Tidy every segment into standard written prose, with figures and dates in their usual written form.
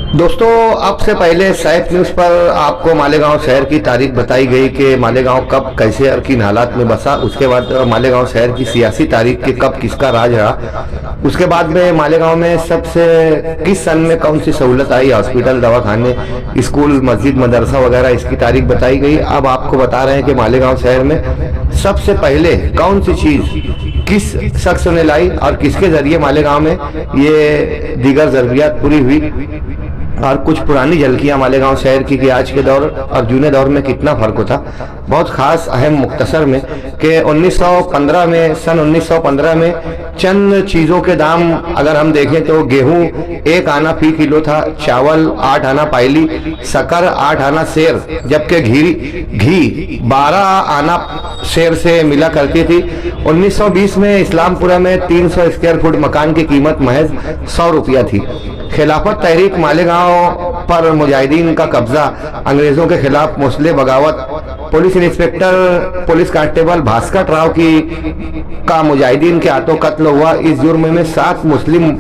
दोस्तों, अब से पहले सैफ न्यूज़ पर आपको मालेगांव शहर की तारीख बताई गई कि मालेगांव कब कैसे और किन हालात में बसा। उसके बाद मालेगांव शहर की सियासी तारीख कि कब किसका राज रहा। उसके बाद में मालेगांव में सबसे किस सन में कौन सी सहूलत आई, हॉस्पिटल, दवाखाने, स्कूल, मस्जिद, मदरसा वगैरह, इसकी तारीख बताई गई। अब आपको बता रहे हैं कि मालेगांव शहर में सबसे पहले कौन सी चीज़ किस शख्स ने लाई और किसके जरिए मालेगांव में ये दीगर जरूरियात पूरी हुई, और कुछ पुरानी झलकियां मालेगांव शहर की कि आज के दौर और जूने दौर में कितना फर्क होता। बहुत खास अहम मुख्तसर में कि 1915 में सन 1915 में चंद चीज़ों के दाम अगर हम देखें तो गेहूं 1 आना फी किलो था, चावल 8 आना पायली, शक्कर 8 आना शेर, जबकि घी 12 आना शेर से मिला करती थी। 1920 में इस्लामपुरा में 300 स्क्वायर फुट मकान की कीमत महज 100 रुपया थी। खिलाफत तहरीक मालेगांव पर मुजाहिदीन का कब्जा, अंग्रेजों के खिलाफ मुस्लिम बगावत, police inspector police constable Bhaskar Rao का मुजाहिदीन के हाथों कत्ल हुआ। इस जुर्म में 7 मुस्लिम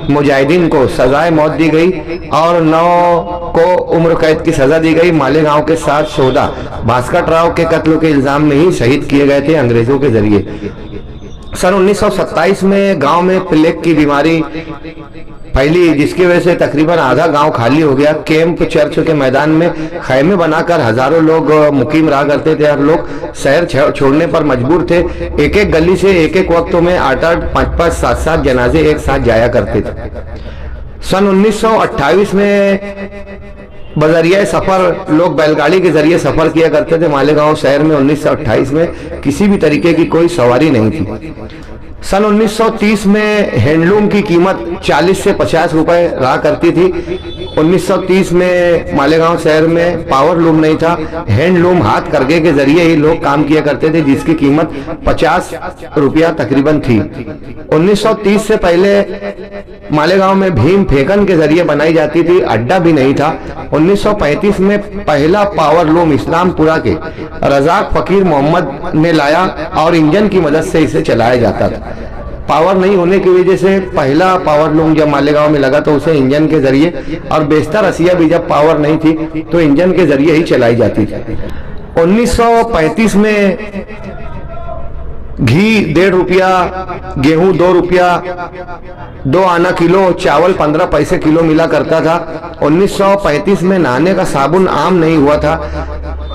मुजाहिदीन को सजाए मौत दी गई और 9 को उम्र कैद की सजा दी गई। मालेगांव के 7 शोधा भास्कर राव के कत्ल के इल्जाम में ही शहीद किए गए थे अंग्रेजों के जरिए। सन 1927 में गांव में प्लेग की बीमारी फैली, जिसकी वजह से तकरीबन आधा गांव खाली हो गया। कैंप चर्च के मैदान में खैमे बनाकर हजारों लोग मुकीम रहा करते थे और लोग शहर छोड़ने पर मजबूर थे। एक एक गली से एक एक वक्तों में 8-8, 5-5, 7-7 जनाजे एक साथ जाया करते थे। सन 1928 में बजरिया सफर लोग बैलगाड़ी के जरिए सफर किया करते थे। मालेगांव शहर में 1928 में किसी भी तरीके की कोई सवारी नहीं थी। सन 1930 में हैंडलूम की कीमत 40 से 50 रुपए रहा करती थी। 1930 में मालेगांव शहर में पावर लूम नहीं था, हैंडलूम हाथ करके के जरिए ही लोग काम किया करते थे, जिसकी कीमत 50 रुपया तकरीबन थी। 1930 से पहले मालेगांव में भीम फेंकन के जरिए बनाई जाती थी, अड्डा भी नहीं था। 1935 में पहला पावर लूम इस्लामपुरा के रजाक फकीर मोहम्मद ने लाया और इंजन की मदद से इसे चलाया जाता था। पावर नहीं होने की वजह से पहला पावर लूम जब मालेगांव में लगा तो उसे इंजन के जरिए, और बेस्तर रसिया भी जब पावर नहीं थी तो इंजन के जरिए ही चलाई जाती थी। 1935 में घी 1.5 रुपया, गेहूं 2 रुपया 2 आना किलो, चावल 15 पैसे किलो मिला करता था। 1935 में नहाने का साबुन आम नहीं हुआ था।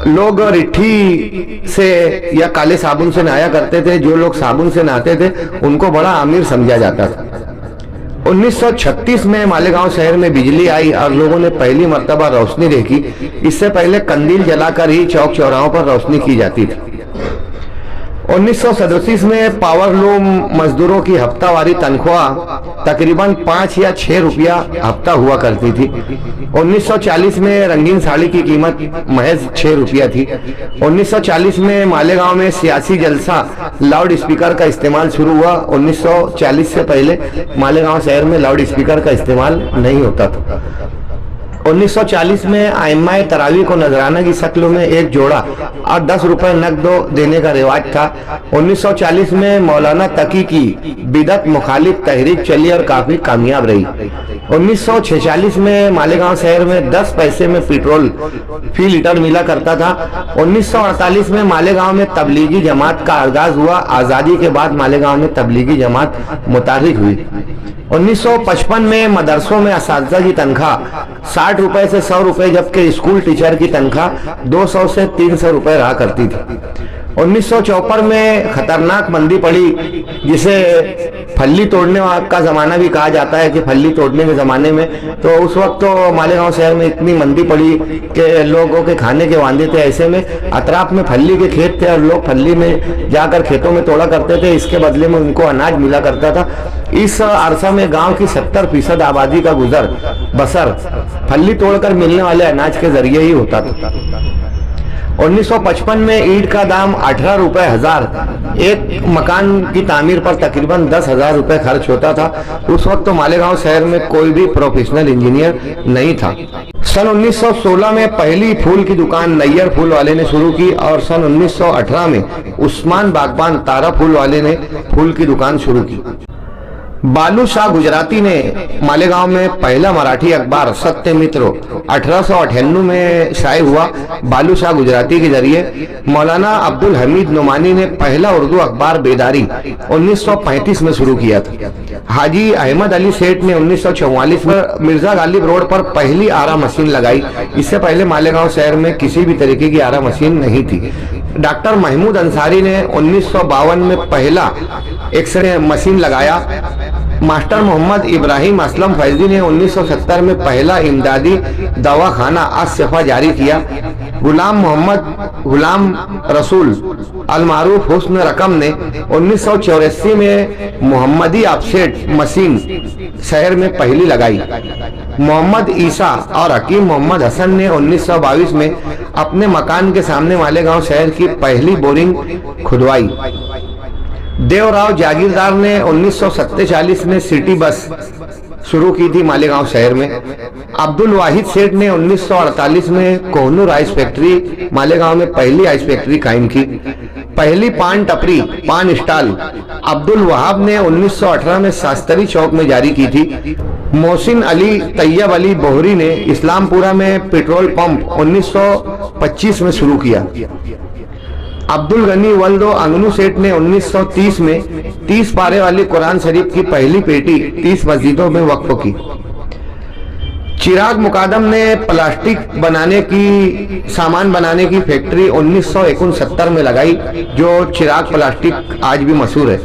लोग रिट्ठी से या काले साबुन से नहाया करते थे। जो लोग साबुन से नहाते थे उनको बड़ा अमीर समझा जाता था। 1936 में मालेगांव शहर में बिजली आई और लोगों ने पहली मर्तबा रोशनी देखी। इससे पहले कंदील जलाकर ही चौक चौराहों पर रोशनी की जाती थी। 1937 में पावर लूम मजदूरों की हफ्तावारी तनख्वाह तकरीबन 5 या 6 रुपया हफ्ता हुआ करती थी। 1940 में रंगीन साड़ी की कीमत महज 6 रुपया थी। 1940 में मालेगांव में सियासी जलसा लाउड स्पीकर का इस्तेमाल शुरू हुआ। 1940 से पहले मालेगांव शहर में लाउड स्पीकर का इस्तेमाल नहीं होता था। 1940 में आइम्माए तरावी को नजराना की शक्ल में एक जोड़ा और 10 रुपए नकद देने का रिवाज था। 1940 में मौलाना तकी की बिदत मुखालिफ तहरीक चली और काफी कामयाब रही। 1946 में मालेगांव शहर में 10 पैसे में पेट्रोल फी लीटर मिला करता था। 1948 में मालेगांव में तबलीगी जमात का आगाज हुआ। आजादी के बाद मालेगांव में तबलीगी जमात मुतारिक हुई। 1955 में मदरसों में असातिज़ा की तनख्वाह 60 रुपए से 100 रुपए, जबकि स्कूल टीचर की तनख्वाह 200 से 300 रुपए रहा करती थी। 1954 में खतरनाक मंदी पड़ी, जिसे फल्ली तोड़ने का जमाना भी कहा जाता है कि फल्ली तोड़ने के जमाने में तो उस वक्त तो मालेगांव शहर में इतनी मंदी पड़ी कि लोगों के खाने के वांदे थे। ऐसे में अतराफ में फल्ली के खेत थे और लोग फल्ली में जाकर खेतों में तोड़ा करते थे। इसके बदले में उनको अनाज मिला करता था। इस अरसा में गांव की 70% आबादी का गुजर बसर फल्ली तोड़कर मिलने वाले अनाज के जरिए ही होता था। 1955 में ईंट का दाम 18 रुपए हजार, एक मकान की तामीर पर तकरीबन 10,000 रुपए खर्च होता था। उस वक्त तो मालेगांव शहर में कोई भी प्रोफेशनल इंजीनियर नहीं था। सन 1916 में पहली फूल की दुकान नैयर फूल वाले ने शुरू की और सन 1918 में उस्मान बागबान तारा फूल वाले ने फूल की दुकान शुरू की। बालू शाह गुजराती ने मालेगांव में पहला मराठी अखबार सत्यमित्र 1898 में शाये हुआ। बालू शाह गुजराती के जरिए मौलाना अब्दुल हमीद नुमानी ने पहला उर्दू अखबार बेदारी 1935 में शुरू किया था। हाजी अहमद अली सेठ ने 1944 में मिर्जा गालिब रोड पर पहली आरा मशीन लगाई। इससे पहले मालेगांव शहर में किसी भी तरीके की आरा मशीन नहीं थी। डॉक्टर महमूद अंसारी ने 1952 में पहला एक्सरे मशीन लगाया। मास्टर मोहम्मद इब्राहिम असलम फैजी ने 1970 में पहला इमदादी दवाखाना अस-सफा जारी किया। गुलाम रसूल अल मारूफ हुस्न रकम ने 1984 में मोहम्मदी ऑफसेट मशीन शहर में पहली लगाई। मोहम्मद ईसा और हकीम मोहम्मद हसन ने 1922 में अपने मकान के सामने मालेगांव शहर की पहली बोरिंग खुदवाई। देवराव जागीरदार ने 1947 में सिटी बस शुरू की थी मालेगांव शहर में। अब्दुल वाहिद सेठ ने 1948 में कोहनूर आइस फैक्ट्री मालेगांव में पहली आइस फैक्ट्री कायम की। पहली पान टपरी पान स्टॉल अब्दुल वहाब ने 1918 में शास्त्री चौक में जारी की थी। मोहसिन अली तैयब अली बोहरी ने इस्लामपुरा में पेट्रोल पंप 1925 में शुरू किया। अब्दुल गनी वल्दो अंगनू सेठ ने 1930 में 30 पारे वाली कुरान शरीफ की पहली पेटी 30 मस्जिदों में वक्फ की। चिराग मुकादम ने प्लास्टिक सामान बनाने की फैक्ट्री 1969 में लगाई, जो चिराग प्लास्टिक आज भी मशहूर है।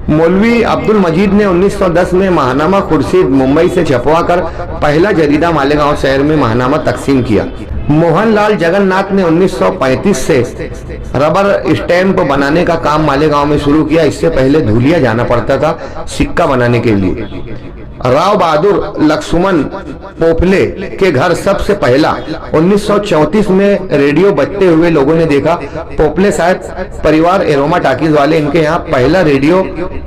मौलवी अब्दुल मजीद ने 1910 में महानामा खुर्शीद मुंबई से छपवाकर पहला जरीदा मालेगांव शहर में महानामा तकसीम किया। मोहनलाल जगन्नाथ ने 1935 से रबर स्टैंप बनाने का काम मालेगांव में शुरू किया। इससे पहले धूलिया जाना पड़ता था सिक्का बनाने के लिए। राव बहादुर लक्ष्मण पोपले के घर सबसे पहला 1934 में रेडियो बजते हुए लोगों ने देखा। पोपले शायद परिवार एरोमा टाकीज वाले, इनके यहाँ पहला रेडियो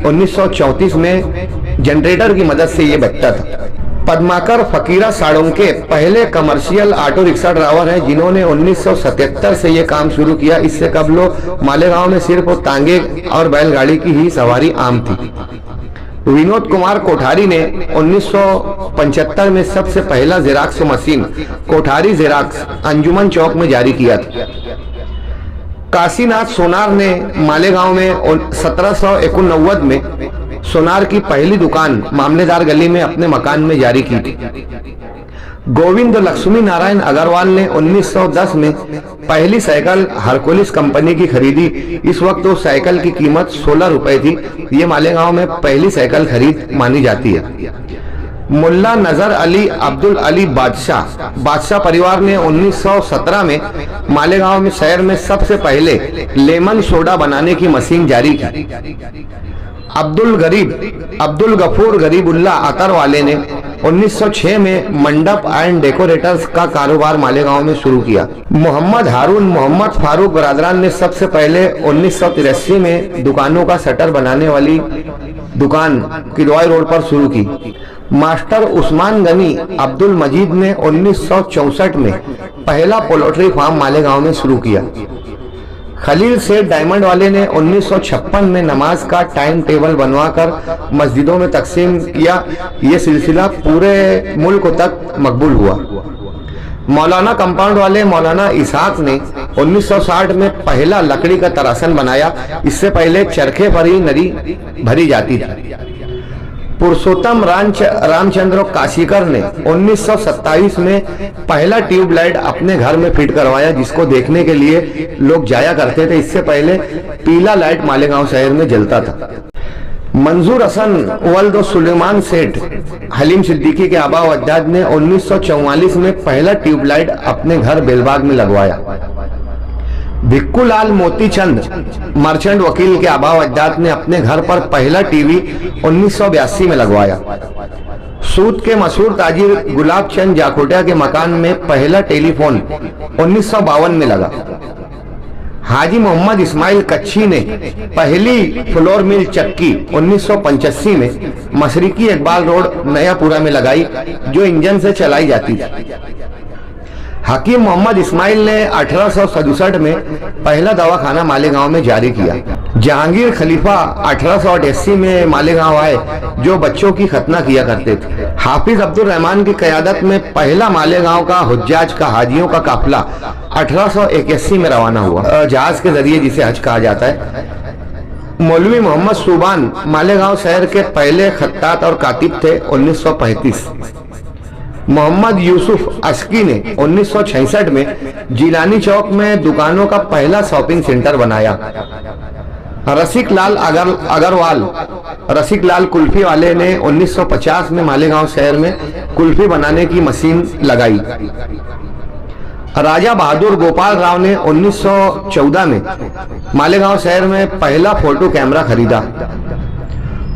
1934 में जनरेटर की मदद से ये बजता था। पद्माकर फकीरा साड़ोंके पहले कमर्शियल ऑटो रिक्शा ड्राइवर हैं, जिन्होंने 1977 से ये काम शुरू किया। इससे कबल मालेगांव में सिर्फ तांगे और बैलगाड़ी की ही सवारी आम थी। विनोद कुमार कोठारी ने 1975 में सबसे पहला जेराक्स मशीन कोठारी जेराक्स अंजुमन चौक में जारी किया था। काशीनाथ सोनार ने मालेगांव में 1789 में सोनार की पहली दुकान मामलेदार गली में अपने मकान में जारी की थी। गोविंद लक्ष्मी नारायण अग्रवाल ने 1910 में पहली साइकिल हरकुलिस कंपनी की खरीदी। इस वक्त उस साइकिल की कीमत 16 रुपए थी। ये मालेगांव में पहली साइकिल खरीद मानी जाती है। मुल्ला नजर अली अब्दुल अली बादशाह परिवार ने 1917 में मालेगांव में शहर में सबसे पहले लेमन सोडा बनाने की मशीन जारी की। अब्दुल गफूर गरीबुल्ला अतर वाले ने 1906 में मंडप एंड डेकोरेटर्स का कारोबार मालेगांव में शुरू किया। मोहम्मद हारून मोहम्मद फारूक बरादरान ने सबसे पहले 1983 में दुकानों का शटर बनाने वाली दुकान किदवाई रोड पर शुरू की। मास्टर उस्मान गनी अब्दुल मजीद ने 1964 में पहला पोल्ट्री फार्म मालेगांव में शुरू किया। खलील सेठ डायमंड वाले ने 1956 में नमाज का टाइम टेबल बनवाकर मस्जिदों में तकसीम किया। ये सिलसिला पूरे मुल्क तक मकबूल हुआ। मौलाना कंपाउंड वाले मौलाना इसहाक ने 1960 में पहला लकड़ी का तरासन बनाया। इससे पहले चरखे पर ही नदी भरी जाती थी। पुरुषोत्तम रामचंद्र काशीकर ने 1927 में पहला ट्यूबलाइट अपने घर में फिट करवाया, जिसको देखने के लिए लोग जाया करते थे। इससे पहले पीला लाइट मालेगांव शहर में जलता था। मंजूर हसन वल्द सुलेमान सेठ हलीम सिद्दीकी के आबा व अजदाद ने 1944 में पहला ट्यूबलाइट अपने घर बेलबाग में लगवाया। भिक्कूलाल मोतीचंद मर्चेंट वकील के आबा अजदाद ने अपने घर पर पहला टीवी 1982 में लगवाया। सूत के मशहूर ताजिर गुलाब चंद जाखोटिया के मकान में पहला टेलीफोन 1952 में लगा। हाजी मोहम्मद इस्माइल कच्छी ने पहली फ्लोर मिल चक्की 1985 में मशरिकी इकबाल रोड नयापुरा में लगाई, जो इंजन से चलाई जाती थी। हकीम मोहम्मद इस्माइल ने 1867 में पहला दवाखाना मालेगांव में जारी किया। जहांगीर खलीफा 1888 में मालेगांव आए, जो बच्चों की खतना किया करते थे। हाफिज अब्दुल रहमान की क़यादत में पहला मालेगांव का हुज्जाज का हाजियों का काफिला 1881 में रवाना हुआ, जहाज के जरिए, जिसे हज कहा जाता है। मौलवी मोहम्मद सुबान मालेगांव शहर के पहले खत्तात और कातिब थे 1935। मोहम्मद यूसुफ अस्की ने 1966 में जिलानी चौक में दुकानों का पहला शॉपिंग सेंटर बनाया। रसिक लाल अग्रवाल रसिक लाल कुल्फी वाले ने 1950 में मालेगांव शहर में कुल्फी बनाने की मशीन लगाई। राजा बहादुर गोपाल राव ने 1914 में मालेगांव शहर में पहला फोटो कैमरा खरीदा।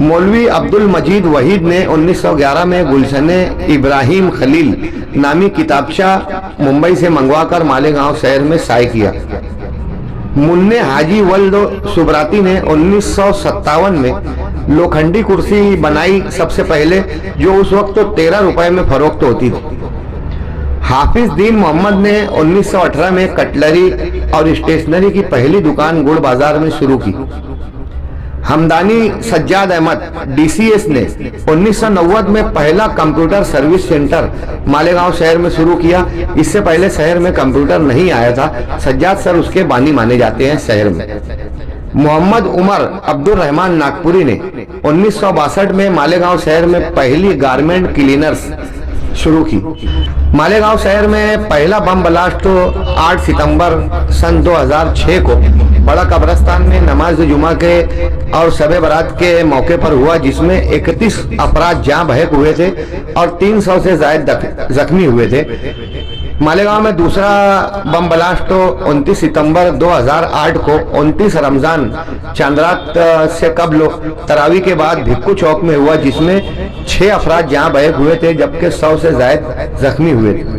मौलवी अब्दुल मजीद वहीद ने 1911 में गुलशने इब्राहिम खलील नामी किताबचा मुंबई से मंगवाकर मालेगांव शहर में शाये किया। मुन्ने हाजी वल्द सुब्राती ने 1957 में लोखंडी कुर्सी बनाई, सबसे पहले, जो उस वक्त तो 13 रुपए में फरोख्त होती थी। हाफिज दीन मोहम्मद ने 1918 में कटलरी और स्टेशनरी की पहली दुकान गुड़ बाजार में शुरू की। हमदानी सज्जाद अहमद DCS ने 1990 में पहला कंप्यूटर सर्विस सेंटर मालेगांव शहर में शुरू किया। इससे पहले शहर में कंप्यूटर नहीं आया था। सज्जाद सर उसके बानी माने जाते हैं शहर में। मोहम्मद उमर अब्दुल रहमान नागपुरी ने 1962 में मालेगांव शहर में पहली गारमेंट क्लीनर्स शुरू की। मालेगांव शहर में पहला बम ब्लास्ट 8 सितंबर सन 2006 को बड़ा कब्रिस्तान में नमाज जुमा के और शबे बारात के मौके पर हुआ, जिसमें 31 अफराद जाँ बहक हुए थे और 300 से ज्यादा जख्मी हुए थे। मालेगांव में दूसरा बम ब्लास्ट 29 सितंबर 2008 को 29 रमजान चांदरात से कबल तरावी के बाद भिक्कू चौक में हुआ, जिसमें 6 अफराद जाँ बहक हुए थे, जबकि 100 से ज्यादा जख्मी हुए थे।